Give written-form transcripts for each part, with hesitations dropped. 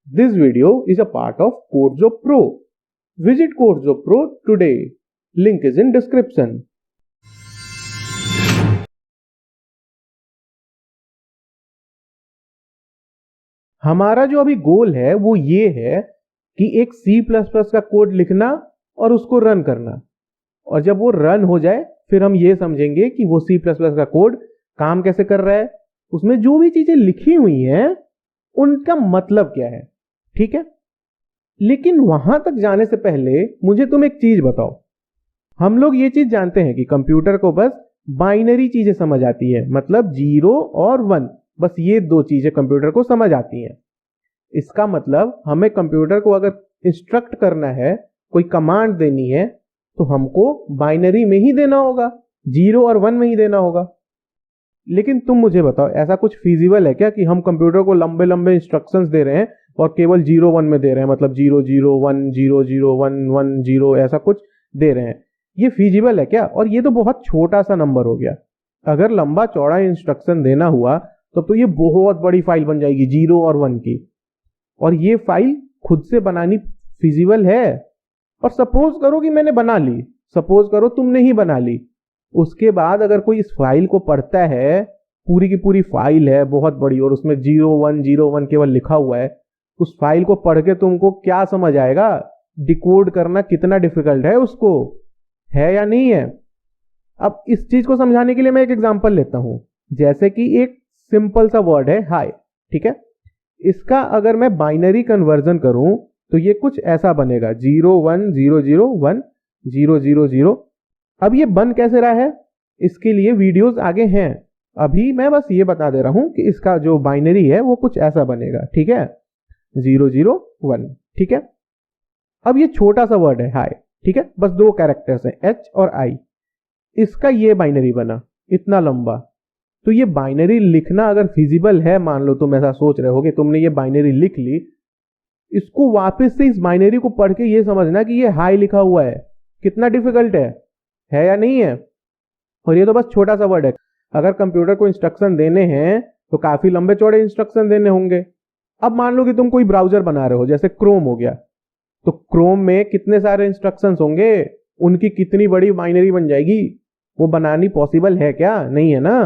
This video is a part of Codezo Pro. Visit Codezo Pro today. Link is in description. हमारा जो अभी गोल है वो ये है कि एक C++ का कोड लिखना और उसको रन करना, और जब वो रन हो जाए फिर हम ये समझेंगे कि वो C++ का कोड काम कैसे कर रहा है, उसमें जो भी चीजें लिखी हुई हैं उनका मतलब क्या है। ठीक है, लेकिन वहां तक जाने से पहले मुझे तुम एक चीज बताओ। हम लोग ये चीज जानते हैं कि कंप्यूटर को बस बाइनरी चीजें समझ आती है, मतलब 0 और 1, बस ये दो चीजें कंप्यूटर को समझ आती हैं। इसका मतलब हमें कंप्यूटर को अगर इंस्ट्रक्ट करना है, कोई कमांड देनी है, तो हमको बाइनरी में ही देना होगा, 0 और 1 में ही देना होगा। लेकिन तुम मुझे बताओ, ऐसा कुछ फिजिबल है क्या कि हम कंप्यूटर को लंबे लंबे इंस्ट्रक्शंस दे रहे हैं और केवल 0 1 में दे रहे हैं, मतलब 0 0 1 0 0 1 1 0 ऐसा कुछ दे रहे हैं? ये फिजिबल है क्या? और ये तो बहुत छोटा सा नंबर हो गया। अगर लंबा चौड़ा इंस्ट्रक्शन देना हुआ तो ये बहुत बड़ी फाइल बन जाएगी 0 और 1 की, और ये फाइल खुद से बनानी फिजिबल है? और सपोज करो कि मैंने बना ली, सपोज करो तुमने ही बना ली, उसके बाद अगर कोई इस फाइल को पढ़ता है, पूरी की पूरी फाइल है बहुत बड़ी और उसमें 0101 केवल लिखा हुआ है, उस फाइल को पढ़ के तुमको क्या समझ आएगा? डिकोड करना कितना डिफिकल्ट है उसको, है या नहीं है? अब इस चीज को समझाने के लिए मैं एक एग्जांपल लेता हूं। जैसे कि एक सिंपल सा वर्ड है हाय, ठीक है, इसका अगर मैं बाइनरी कन्वर्जन करूं तो ये कुछ ऐसा बनेगा 0 1 0 0 1 0 0 0। अब ये बन कैसे रहा है, इसके लिए वीडियोस आगे हैं, अभी मैं बस ये बता दे रहा हूं कि इसका जो बाइनरी है वो कुछ ऐसा बनेगा। ठीक है, 0 0 1। ठीक है, अब ये छोटा सा वर्ड है हाय, ठीक है, बस दो कैरेक्टर्स हैं H और I, इसका ये बाइनरी बना इतना लंबा। तो ये बाइनरी लिखना अगर फिजिबल है, मान लो तुम ऐसा सोच रहे हो कि तुमने ये बाइनरी लिख ली, इसको वापस से इस बाइनरी को पढ़ के ये समझना कि ये हाई लिखा हुआ है, कितना डिफिकल्ट है या नहीं है? और ये तो बस छोटा सा वर्ड है। अगर कंप्यूटर को इंस्ट्रक्शन देने हैं तो काफी लंबे चौड़े इंस्ट्रक्शन देने होंगे। अब मान लो कि तुम कोई ब्राउजर बना रहे हो, जैसे क्रोम हो गया, तो क्रोम में कितने सारे इंस्ट्रक्शंस होंगे, उनकी कितनी बड़ी बाइनरी बन जाएगी, वो बनानी पॉसिबल है क्या? नहीं है ना।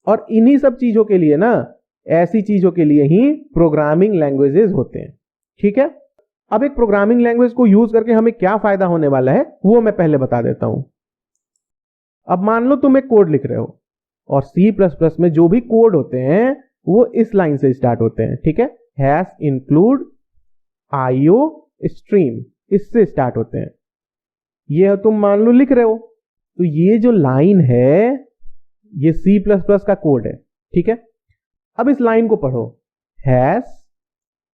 और इन्हीं सब चीजों के लिए ना, ऐसी चीजों के लिए ही प्रोग्रामिंग लैंग्वेजेस होते हैं। ठीक है, अब एक प्रोग्रामिंग लैंग्वेज को यूज करके हमें क्या फायदा होने वाला है वो मैं पहले बता देता हूं। अब मान लो तुम एक कोड लिख रहे हो, और C++ में जो भी कोड होते हैं वो इस लाइन से स्टार्ट होते हैं। ठीक है, हैश इंक्लूड IO स्ट्रीम, इससे स्टार्ट होते हैं। ये तुम मान लो लिख रहे हो, तो ये जो लाइन है ये C++ का कोड है। ठीक है, अब इस लाइन को पढ़ो, हैश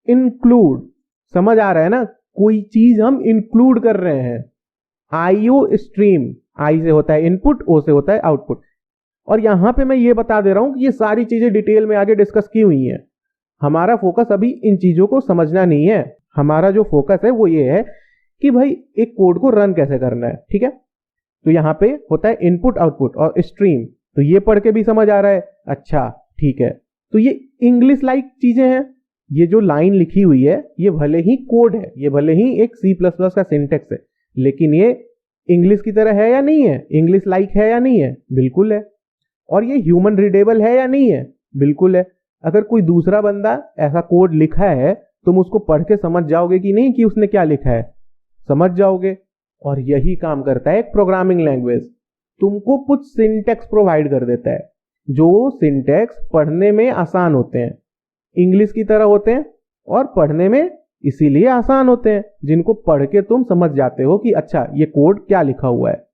इंक्लूड, समझ आ रहा है ना, कोई चीज हम इंक्लूड कर रहे हैं। IO स्ट्रीम, I से होता है इनपुट, O से होता है आउटपुट। और यहां पे मैं ये बता दे रहा हूं कि ये सारी चीजें डिटेल में आगे डिस्कस की हुई हैं। हमारा फोकस अभी इन चीजों को समझना नहीं है, हमारा जो फोकस है वो ये है कि भाई एक कोड को रन कैसे करना है। ठीक है, तो यहां पे होता है इनपुट आउटपुट और स्ट्रीम, तो ये पढ़ के भी समझ आ रहा है। अच्छा ठीक है, तो ये इंग्लिश लाइक चीजें हैं। ये जो लाइन लिखी हुई है ये भले ही कोड है, ये भले ही एक C++ का सिंटेक्स है, लेकिन ये इंग्लिश की तरह है या नहीं है, इंग्लिश लाइक है या नहीं है? बिल्कुल है। और ये ह्यूमन रीडेबल है या नहीं है? बिल्कुल है। अगर कोई दूसरा बंदा ऐसा कोड लिखा है, तुम उसको पढ़ के समझ जाओगे कि नहीं कि उसने क्या लिखा है? समझ जाओगे। और यही काम करता है एक प्रोग्रामिंग लैंग्वेज, तुमको कुछ सिंटेक्स प्रोवाइड कर देता है, जो सिंटेक्स पढ़ने में आसान होते हैं, इंग्लिश की तरह होते हैं और पढ़ने में इसीलिए आसान होते हैं, जिनको पढ़ के तुम समझ जाते हो कि अच्छा ये कोड क्या लिखा हुआ है।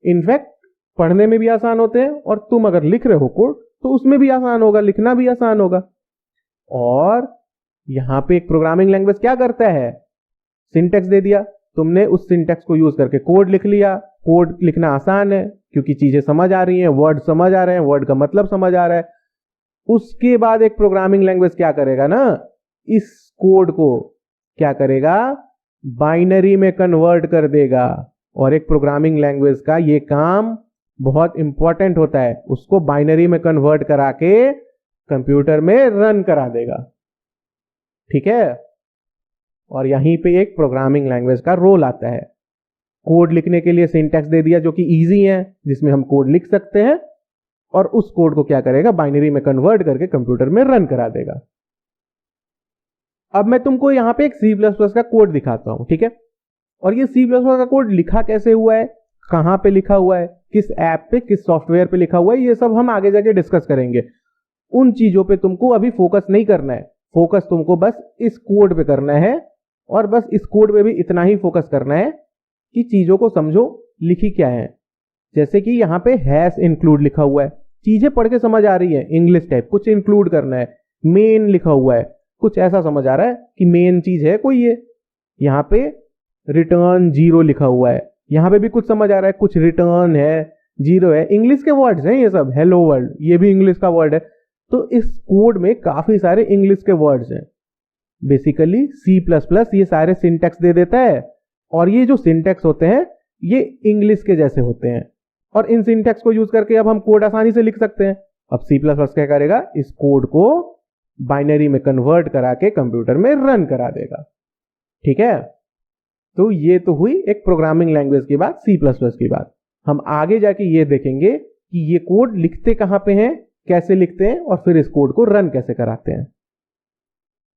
इनफैक्ट पढ़ने में भी आसान होते हैं, और तुम अगर लिख रहे हो कोड तो उसमें भी आसान होगा, लिखना भी आसान होगा। और यहां पे एक प्रोग्रामिंग लैंग्वेज क्या करता है, सिंटेक्स दे दिया, तुमने उस सिंटेक्स को यूज करके कोड लिख लिया। कोड लिखना आसान है क्योंकि चीजें समझ आ रही हैं, वर्ड समझ आ रहे हैं, वर्ड का मतलब समझ आ रहा है। उसके बाद एक प्रोग्रामिंग लैंग्वेज क्या करेगा ना, इस कोड को क्या करेगा, बाइनरी में कन्वर्ट कर देगा। और एक प्रोग्रामिंग लैंग्वेज का ये काम बहुत इंपॉर्टेंट होता है, उसको बाइनरी में कन्वर्ट करा के कंप्यूटर में रन करा देगा। ठीक है। और यहीं पे एक प्रोग्रामिंग लैंग्वेज का रोल आता है। कोड लिखने के लिए सिंटैक्स दे दिया जो कि इजी है, जिसमें हम कोड लिख सकते हैं, और उस कोड को क्या करेगा, बाइनरी में कन्वर्ट करके कंप्यूटर में रन करा देगा। अब मैं तुमको यहां पे एक C++ का कोड दिखाता हूं, ठीक है। और ये C++ का कोड लिखा कैसे हुआ है, कहां पे लिखा हुआ है, किस ऐप पे, किस सॉफ्टवेयर पे लिखा हुआ है, ये सब हम आगे जाके डिस्कस करेंगे। उन चीजों पे तुमको अभी फोकस नहीं करना है, फोकस तुमको बस इस कोड पे करना है। और बस इस कोड पे भी इतना ही फोकस करना है कि चीजों को समझो लिखी क्या है। जैसे कि यहां पे हैश इंक्लूड लिखा हुआ है, चीजें पढ़ के समझ आ रही है, इंग्लिश टाइप कुछ इंक्लूड करना है। मेन लिखा हुआ है, कुछ ऐसा समझ आ रहा है कि मेन चीज है कोई ये। यहां पे रिटर्न 0 लिखा हुआ है, यहां पे भी कुछ समझ आ रहा है, कुछ रिटर्न है, 0 है। इंग्लिश के वर्ड्स हैं ये सब, हेलो वर्ल्ड ये भी इंग्लिश का वर्ड है। तो इस कोड में काफी सारे इंग्लिश के वर्ड्स हैं। बेसिकली C++ ये सारे सिंटैक्स दे देता है, और ये जो सिंटैक्स होते हैं ये इंग्लिश के जैसे होते हैं, और इन सिंटैक्स को यूज करके अब हम कोड आसानी से लिख सकते हैं। अब C++ क्या करेगा, इस कोड को बाइनरी में कन्वर्ट करा के कंप्यूटर में रन करा देगा, ठीक है। तो ये तो हुई एक प्रोग्रामिंग लैंग्वेज की बात, C++ की बात। हम आगे जाके ये देखेंगे कि ये कोड लिखते कहां पे हैं, कैसे लिखते हैं, और फिर इस कोड को रन कैसे कराते हैं।